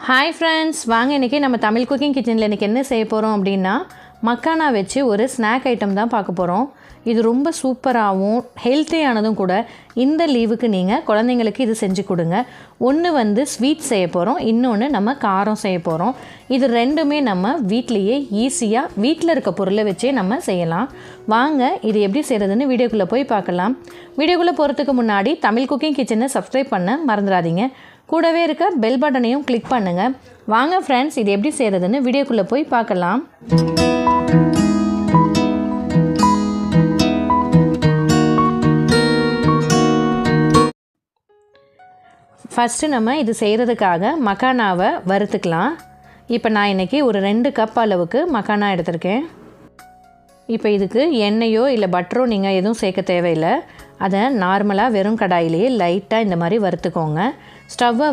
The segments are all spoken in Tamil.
ஹாய் ஃப்ரெண்ட்ஸ், வாங்க இன்றைக்கி நம்ம தமிழ் குக்கிங் கிச்சனில் இன்றைக்கி என்ன செய்ய போகிறோம் அப்படின்னா மக்கானா வச்சு ஒரு ஸ்நாக் ஐட்டம் தான் பார்க்க போகிறோம். இது ரொம்ப சூப்பராகவும் ஹெல்த்தியானதும் கூட. இந்த லீவுக்கு நீங்கள் குழந்தைங்களுக்கு இது செஞ்சு கொடுங்க. ஒன்று ஸ்வீட் செய்ய போகிறோம், இன்னொன்று நம்ம காரம் செய்ய போகிறோம். இது ரெண்டுமே நம்ம வீட்லேயே ஈஸியாக வீட்டில் இருக்க பொருளை வச்சே நம்ம செய்யலாம். வாங்க இது எப்படி செய்கிறதுன்னு வீடியோக்குள்ளே போய் பார்க்கலாம். வீடியோக்குள்ளே போகிறதுக்கு முன்னாடி தமிழ் குக்கிங் கிச்சனை சப்ஸ்கிரைப் பண்ண மறந்துடாதீங்க. கூடவே இருக்க பெல் பட்டனையும் கிளிக் பண்ணுங்கள். வாங்க ஃப்ரெண்ட்ஸ், இது எப்படி செய்கிறதுன்னு வீடியோக்குள்ளே போய் பார்க்கலாம். ஃபஸ்ட்டு நம்ம இது செய்கிறதுக்காக மக்கானாவை வறுத்துக்கலாம். இப்போ நான் இன்றைக்கி ஒரு 2 கப் அளவுக்கு மக்கானா எடுத்திருக்கேன். இப்போ இதுக்கு எண்ணெயோ இல்லை பட்டரோ நீங்கள் எதுவும் சேர்க்க தேவையில்லை. அதை நார்மலாக வெறும் கடாயிலேயே லைட்டாக இந்த மாதிரி வறுத்துக்கோங்க. ஸ்டவ்வை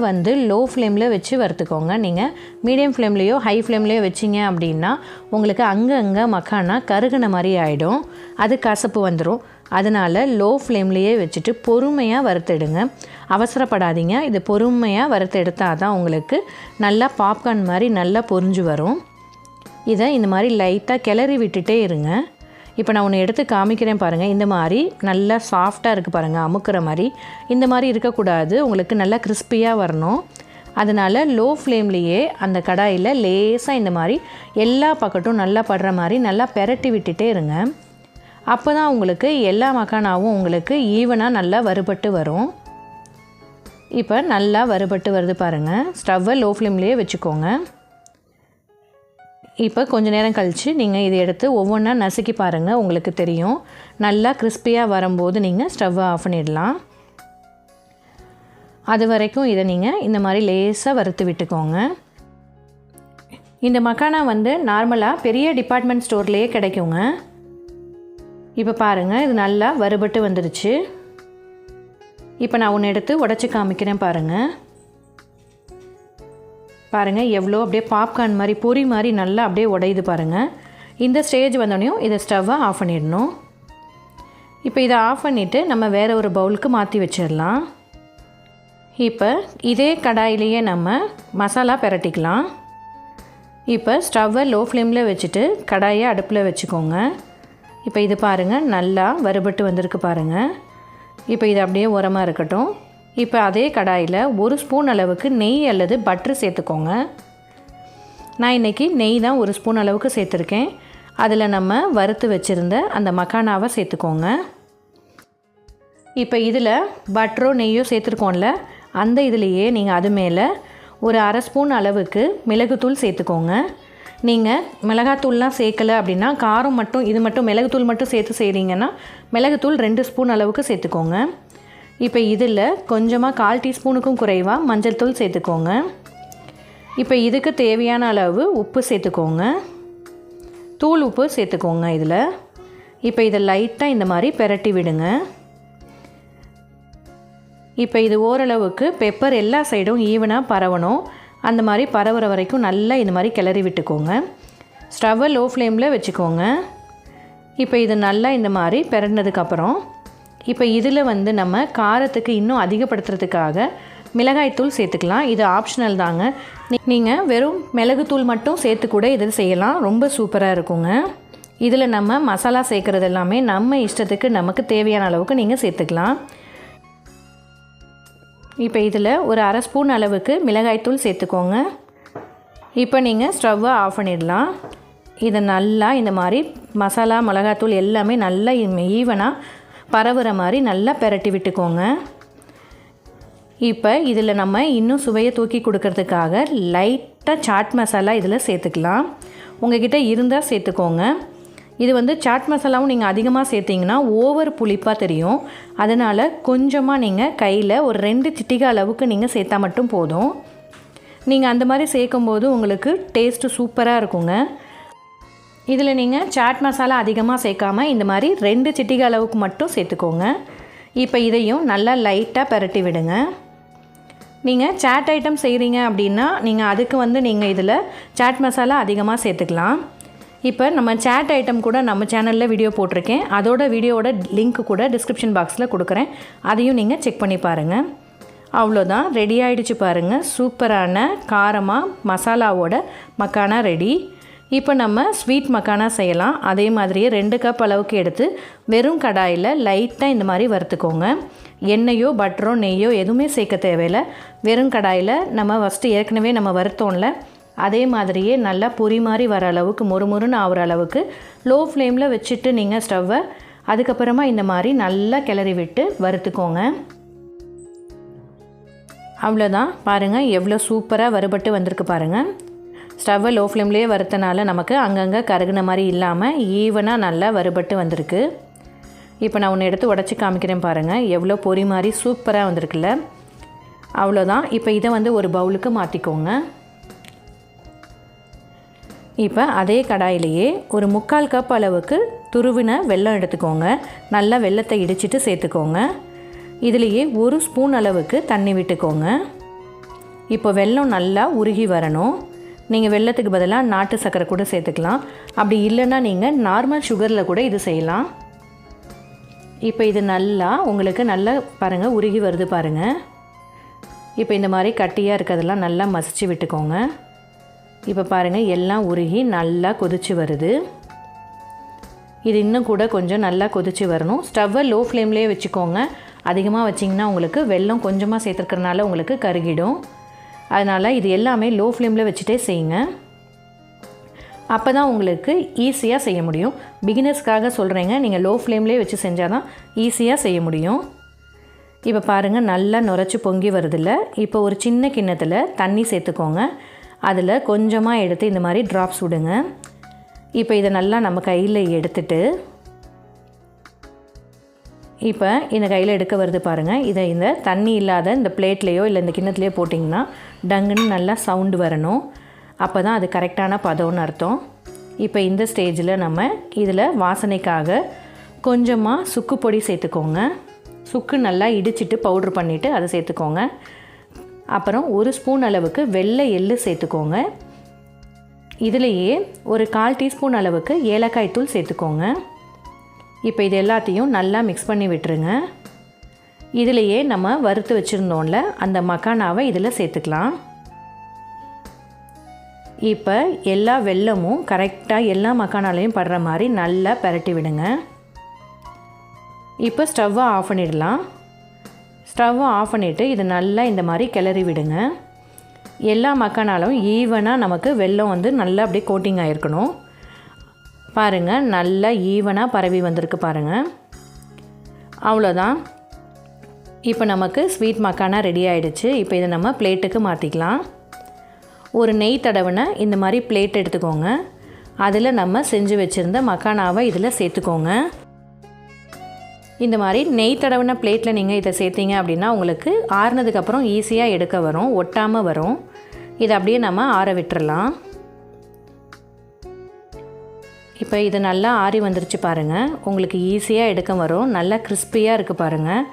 லோ ஃப்ளேமில் வச்சு வறுத்துக்கோங்க. நீங்கள் மீடியம் ஃப்ளேம்லேயோ ஹை ஃப்ளேம்லேயோ வச்சிங்க அப்படின்னா உங்களுக்கு அங்கங்கே மக்கானா கருகுன மாதிரி ஆகிடும், அது கசப்பு வந்துடும். அதனால் லோ ஃப்ளேம்லேயே வச்சுட்டு பொறுமையாக வறுத்தெடுங்க. அவசரப்படாதீங்க. இது பொறுமையாக வறுத்து எடுத்தால் தான் உங்களுக்கு நல்லா பாப்கார்ன் மாதிரி நல்லா பொரிஞ்சு வரும். இதை இந்த மாதிரி லைட்டாக கிளறி விட்டுட்டே இருங்க. இப்போ நான் ஒன்று எடுத்து காமிக்கிறேன் பாருங்கள். இந்த மாதிரி நல்லா சாஃப்டாக இருக்குது பாருங்கள், அமுக்கிற மாதிரி. இந்த மாதிரி இருக்கக்கூடாது, உங்களுக்கு நல்லா கிறிஸ்பியாக வரணும். அதனால் லோ ஃப்ளேம்லேயே அந்த கடாயில் லேசாக இந்த மாதிரி எல்லா பக்கட்டும் நல்லா படுற மாதிரி நல்லா பெரட்டி விட்டுட்டே இருங்க. அப்போ தான் உங்களுக்கு எல்லா மக்கானாவும் உங்களுக்கு ஈவனாக நல்லா வறுபட்டு வரும். இப்போ நல்லா வறுபட்டு வருது பாருங்கள். ஸ்டவ்வை லோ ஃப்ளேம்லேயே வச்சுக்கோங்க. இப்போ கொஞ்சம் நேரம் கழித்து நீங்கள் இதை எடுத்து ஒவ்வொன்றா நசுக்கி பாருங்கள், உங்களுக்கு தெரியும். நல்லா கிறிஸ்பியாக வரும்போது நீங்கள் ஸ்டவ்வை ஆஃப் பண்ணிடலாம். அது வரைக்கும் இதை நீங்கள் இந்த மாதிரி லேசாக வறுத்து விட்டுக்கோங்க. இந்த மக்கானா நார்மலாக பெரிய டிபார்ட்மெண்ட் ஸ்டோர்லேயே கிடைக்குங்க. இப்போ பாருங்கள், இது நல்லா வறுபட்டு வந்துடுச்சு. இப்போ நான் ஒன்று எடுத்து உடச்சி காமிக்கிறேன் பாருங்கள். பாருங்கள் எவ்வளோ அப்படியே பாப்கார்ன் மாதிரி பொரி மாதிரி நல்லா அப்படியே உடையுது பாருங்கள். இந்த ஸ்டேஜ் வந்தோடனையும் இதை ஸ்டவ்வை ஆஃப் பண்ணிடணும். இப்போ இதை ஆஃப் பண்ணிவிட்டு நம்ம வேறு ஒரு பவுலுக்கு மாற்றி வச்சிடலாம். இப்போ இதே கடாயிலேயே நம்ம மசாலா பிரட்டிக்கலாம். இப்போ ஸ்டவ்வை லோ ஃப்ளேமில் வச்சுட்டு கடாயை அடுப்பில் வச்சுக்கோங்க. இப்போ இது பாருங்கள் நல்லா வறுபட்டு வந்திருக்கு பாருங்கள். இப்போ இது அப்படியே உரமாக இருக்கட்டும். இப்போ அதே கடாயில் 1 ஸ்பூன் அளவுக்கு நெய் அல்லது பட்ரு சேர்த்துக்கோங்க. நான் இன்றைக்கி நெய் தான் 1 ஸ்பூன் அளவுக்கு சேர்த்துருக்கேன். அதில் நம்ம வறுத்து வச்சுருந்த அந்த மக்கானாவை சேர்த்துக்கோங்க. இப்போ இதில் பட்டரோ நெய்யோ சேர்த்துருக்கோம்ல, அந்த இதுலேயே நீங்கள் அது மேலே ஒரு 1/2 ஸ்பூன் அளவுக்கு மிளகுத்தூள் சேர்த்துக்கோங்க. நீங்கள் மிளகாத்தூள்லாம் சேர்க்கலை அப்படின்னா காரம் மட்டும் இது மட்டும் மிளகுத்தூள் மட்டும் சேர்த்து செய்கிறீங்கன்னா மிளகுத்தூள் 2 ஸ்பூன் அளவுக்கு சேர்த்துக்கோங்க. இப்போ இதில் கொஞ்சமாக 1/4 டீஸ்பூனுக்கும் குறைவாக மஞ்சள் தூள் சேர்த்துக்கோங்க. இப்போ இதுக்கு தேவையான அளவு உப்பு சேர்த்துக்கோங்க. தூள் உப்பு சேர்த்துக்கோங்க இதில். இப்போ இதை லைட்டாக இந்த மாதிரி பெரட்டி விடுங்க. இப்போ இது ஓரளவுக்கு பெப்பர் எல்லா சைடும் ஈவனாக பரவணும். அந்த மாதிரி பரவுற வரைக்கும் நல்லா இந்த மாதிரி கிளறி விட்டுக்கோங்க. ஸ்டவ்வை லோ ஃப்ளேமில் வச்சுக்கோங்க. இப்போ இது நல்லா இந்த மாதிரி பெரட்டினதுக்கப்புறம் இப்போ இதில் நம்ம காரத்துக்கு இன்னும் அதிகப்படுத்துறதுக்காக மிளகாய்த்தூள் சேர்த்துக்கலாம். இது ஆப்ஷனல் தாங்க. நீங்கள் வெறும் மிளகுத்தூள் மட்டும் சேர்த்து கூட இதில் செய்யலாம், ரொம்ப சூப்பராக இருக்குங்க. இதில் நம்ம மசாலா சேர்க்குறது எல்லாமே நம்ம இஷ்டத்துக்கு நமக்கு தேவையான அளவுக்கு நீங்கள் சேர்த்துக்கலாம். இப்போ இதில் ஒரு 1/2 ஸ்பூன் அளவுக்கு மிளகாய்த்தூள் சேர்த்துக்கோங்க. இப்போ நீங்கள் ஸ்டவ்வை ஆஃப் பண்ணிடலாம். இதை நல்லா இந்த மாதிரி மசாலா மிளகாய்த்தூள் எல்லாமே நல்லா ஈவனாக பரவுற மாதிரி நல்லா பெரட்டி விட்டுக்கோங்க. இப்போ இதில் நம்ம இன்னும் சுவையை தூக்கி கொடுக்கறதுக்காக லைட்டாக சாட் மசாலா இதில் சேர்த்துக்கலாம். உங்கள்கிட்ட இருந்தால் சேர்த்துக்கோங்க. இது சாட் மசாலாவும் நீங்கள் அதிகமாக சேர்த்திங்கன்னா ஓவர் புளிப்பாக தெரியும். அதனால் கொஞ்சமாக நீங்கள் கையில் ஒரு 2 சிட்டிகை அளவுக்கு நீங்கள் சேர்த்தா மட்டும் போதும். நீங்கள் அந்த மாதிரி சேர்க்கும்போது உங்களுக்கு டேஸ்ட்டு சூப்பராக இருக்குங்க. இதில் நீங்கள் சாட் மசாலா அதிகமாக சேர்க்காமல் இந்த மாதிரி 2 சிட்டிகை அளவுக்கு மட்டும் சேர்த்துக்கோங்க. இப்போ இதையும் நல்லா லைட்டாக பெரட்டி விடுங்க. நீங்கள் சாட் ஐட்டம் செய்கிறீங்க அப்படின்னா நீங்கள் அதுக்கு நீங்கள் இதில் சாட் மசாலா அதிகமாக சேர்த்துக்கலாம். இப்போ நம்ம சாட் ஐட்டம் கூட நம்ம சேனலில் வீடியோ போட்டிருக்கேன். அதோட வீடியோவோட லிங்க் கூட டிஸ்கிரிப்ஷன் பாக்ஸில் கொடுக்குறேன். அதையும் நீங்கள் செக் பண்ணி பாருங்கள். அவ்வளோதான், ரெடி ஆகிடுச்சு பாருங்கள். சூப்பரான காரமாக மசாலாவோட மக்கானா ரெடி. இப்போ நம்ம ஸ்வீட் மக்கானா செய்யலாம். அதே மாதிரியே 2 கப் அளவுக்கு எடுத்து வெறும் கடாயில் லைட்டாக இந்த மாதிரி வறுத்துக்கோங்க. எண்ணெயோ பட்டரோ நெய்யோ எதுவுமே சேர்க்க தேவையில்லை. வெறும் கடாயில் நம்ம ஃபஸ்ட்டு ஏற்கனவே நம்ம வறுத்தோம்ல, அதே மாதிரியே நல்லா பொரி மாதிரி வர அளவுக்கு மொறுமொறுன்னு ஆகிற அளவுக்கு லோ ஃப்ளேமில் வச்சுட்டு நீங்கள் ஸ்டவ்வை அதுக்கப்புறமா இந்த மாதிரி நல்லா கிளறி விட்டு வறுத்துக்கோங்க. அவ்வளோதான், பாருங்கள் எவ்வளோ சூப்பராக வறுபட்டு வந்திருக்கு பாருங்கள். ஸ்டவ்வை லோ ஃப்ளேம்லேயே வறுத்தனால நமக்கு அங்கங்கே கருகுன மாதிரி இல்லாமல் ஈவனாக நல்லா வறுபட்டு வந்திருக்கு. இப்போ நான் ஒன்று எடுத்து உடச்சி காமிக்கிறேன் பாருங்கள், எவ்வளோ பொரி மாதிரி சூப்பராக வந்திருக்குல்ல. அவ்வளோதான், இப்போ இதை ஒரு பவுலுக்கு மாற்றிக்கோங்க. இப்போ அதே கடாயிலேயே ஒரு 3/4 கப் அளவுக்கு துருவின வெல்லம் எடுத்துக்கோங்க. நல்லா வெல்லத்தை இடிச்சிட்டு சேர்த்துக்கோங்க. இதுலேயே 1 ஸ்பூன் அளவுக்கு தண்ணி விட்டுக்கோங்க. இப்போ வெல்லம் நல்லா உருகி வரணும். நீங்கள் வெல்லத்துக்கு பதிலாக நாட்டு சர்க்கரை கூட சேர்த்துக்கலாம். அப்படி இல்லைன்னா நீங்கள் நார்மல் சுகரில் கூட இது செய்யலாம். இப்போ இது நல்லா உங்களுக்கு நல்லா பாருங்கள் உருகி வருது பாருங்கள். இப்போ இந்த மாதிரி கட்டியாக இருக்கிறதெல்லாம் நல்லா மசிச்சு விட்டுக்கோங்க. இப்போ பாருங்கள் எல்லாம் உருகி நல்லா கொதிச்சு வருது. இது இன்னும் கூட கொஞ்சம் நல்லா கொதிச்சு வரணும். ஸ்டவ்வை லோ ஃப்ளேம்லேயே வச்சுக்கோங்க. அதிகமாக வச்சிங்கன்னா உங்களுக்கு வெல்லம் கொஞ்சமாக சேர்த்துருக்கறனால உங்களுக்கு கருகிடும். அதனால் இது எல்லாமே லோ ஃப்ளேமில் வச்சுட்டே செய்யுங்க. அப்போ தான் உங்களுக்கு ஈஸியாக செய்ய முடியும். பிகினர்ஸ்க்காக சொல்கிறேங்க, நீங்கள் லோ ஃப்ளேம்லேயே வச்சு செஞ்சால் தான் ஈஸியாக செய்ய முடியும். இப்போ பாருங்கள் நல்லா நுரைச்சி பொங்கி வருதில்ல. இப்போ ஒரு சின்ன கிண்ணத்தில் தண்ணி சேர்த்துக்கோங்க. அதில் கொஞ்சமாக எடுத்து இந்த மாதிரி ட்ராப்ஸ் விடுங்க. இப்போ இதை நல்லா நம்ம கையில் எடுத்துட்டு இப்போ இந்த கையில் எடுக்க வருது பாருங்கள். இதை இந்த தண்ணி இல்லாத இந்த பிளேட்லேயோ இல்லை இந்த கிண்ணத்துலேயோ போட்டிங்கன்னா டங்குன்னு நல்லா சவுண்டு வரணும். அப்போ தான் அது கரெக்டான பதம்னு அர்த்தம். இப்போ இந்த ஸ்டேஜில் நம்ம இதில் வாசனைக்காக கொஞ்சமாக சுக்கு பொடி சேர்த்துக்கோங்க. சுக்கு நல்லா இடிச்சிட்டு பவுட்ரு பண்ணிவிட்டு அதை சேர்த்துக்கோங்க. அப்புறம் 1 ஸ்பூன் அளவுக்கு வெள்ளை எள்ளு சேர்த்துக்கோங்க. இதிலேயே ஒரு 1/4 டீஸ்பூன் அளவுக்கு ஏலக்காய் தூள் சேர்த்துக்கோங்க. இப்போ இது எல்லாத்தையும் நல்லா மிக்ஸ் பண்ணி விட்டுருங்க. இதிலேயே நம்ம வறுத்து வச்சுருந்தோம்ல அந்த மக்கானாவை இதில் சேர்த்துக்கலாம். இப்போ எல்லா வெல்லமும் கரெக்டாக எல்லா மக்கானாலையும் படுற மாதிரி நல்லா பரட்டி விடுங்க. இப்போ ஸ்டவ்வை ஆஃப் பண்ணிடலாம். ஸ்டவ்வை ஆஃப் பண்ணிவிட்டு இது நல்லா இந்த மாதிரி கிளறி விடுங்க. எல்லா மக்கானாலும் ஈவனாக நமக்கு வெல்லம் நல்லா அப்படியே கோட்டிங் ஆகிருக்கணும். பாருங்கள் நல்லா ஈவனாக பரவி வந்திருக்கு பாருங்கள். அவ்வளோதான், இப்போ நமக்கு ஸ்வீட் மக்கானா ரெடி ஆகிடுச்சு. இப்போ இதை நம்ம பிளேட்டுக்கு மாற்றிக்கலாம். ஒரு நெய் தடவின இந்த மாதிரி பிளேட் எடுத்துக்கோங்க. அதில் நம்ம செஞ்சு வச்சுருந்த மக்கானாவை இதில் சேர்த்துக்கோங்க. இந்த மாதிரி நெய் தடவின பிளேட்டில் நீங்கள் இதை சேர்த்திங்க அப்படின்னா உங்களுக்கு ஆறுனதுக்கப்புறம் ஈஸியாக எடுக்க வரும், ஒட்டாமல் வரும். இதை அப்படியே நம்ம ஆற விட்டுறலாம். இப்போ இது நல்லா ஆறி வந்துருச்சு பாருங்கள். உங்களுக்கு ஈஸியாக எடுக்க வரும். நல்லா கிறிஸ்பியாக இருக்குது பாருங்கள்.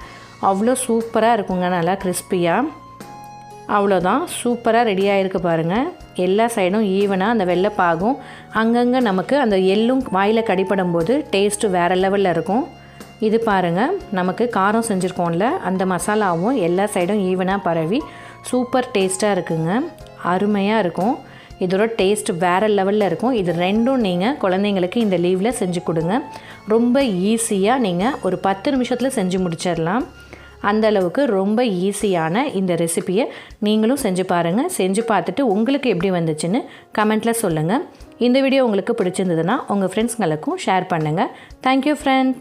அவ்வளோ சூப்பராக இருக்குங்க, நல்லா கிறிஸ்பியாக. அவ்வளோதான், சூப்பராக ரெடி ஆகிருக்கு பாருங்கள். எல்லா சைடும் ஈவனாக அந்த வெள்ளைப்பாகும் அங்கங்கே நமக்கு அந்த எள்ளும் வாயில் கடிப்படும் போது டேஸ்ட்டு வேறு லெவலில் இருக்கும். இது பாருங்கள், நமக்கு காரம் செஞ்சுருக்கோம்ல அந்த மசாலாவும் எல்லா சைடும் ஈவனாக பரவி சூப்பர் டேஸ்ட்டாக இருக்குங்க. அருமையாக இருக்கும். இதோட டேஸ்ட் வேறு லெவலில் இருக்கும். இது ரெண்டும் நீங்கள் குழந்தைங்களுக்கு இந்த லீவில் செஞ்சு கொடுங்க. ரொம்ப ஈஸியாக நீங்கள் ஒரு 10 நிமிஷத்தில் செஞ்சு முடிச்சிடலாம். அந்தளவுக்கு ரொம்ப ஈஸியான இந்த ரெசிப்பியை நீங்களும் செஞ்சு பாருங்கள். செஞ்சு பார்த்துட்டு உங்களுக்கு எப்படி வந்துச்சுன்னு கமெண்ட்டில் சொல்லுங்கள். இந்த வீடியோ உங்களுக்கு பிடிச்சிருந்ததுன்னா உங்கள் ஃப்ரெண்ட்ஸ்களுக்கும் ஷேர் பண்ணுங்கள். Thank you friend.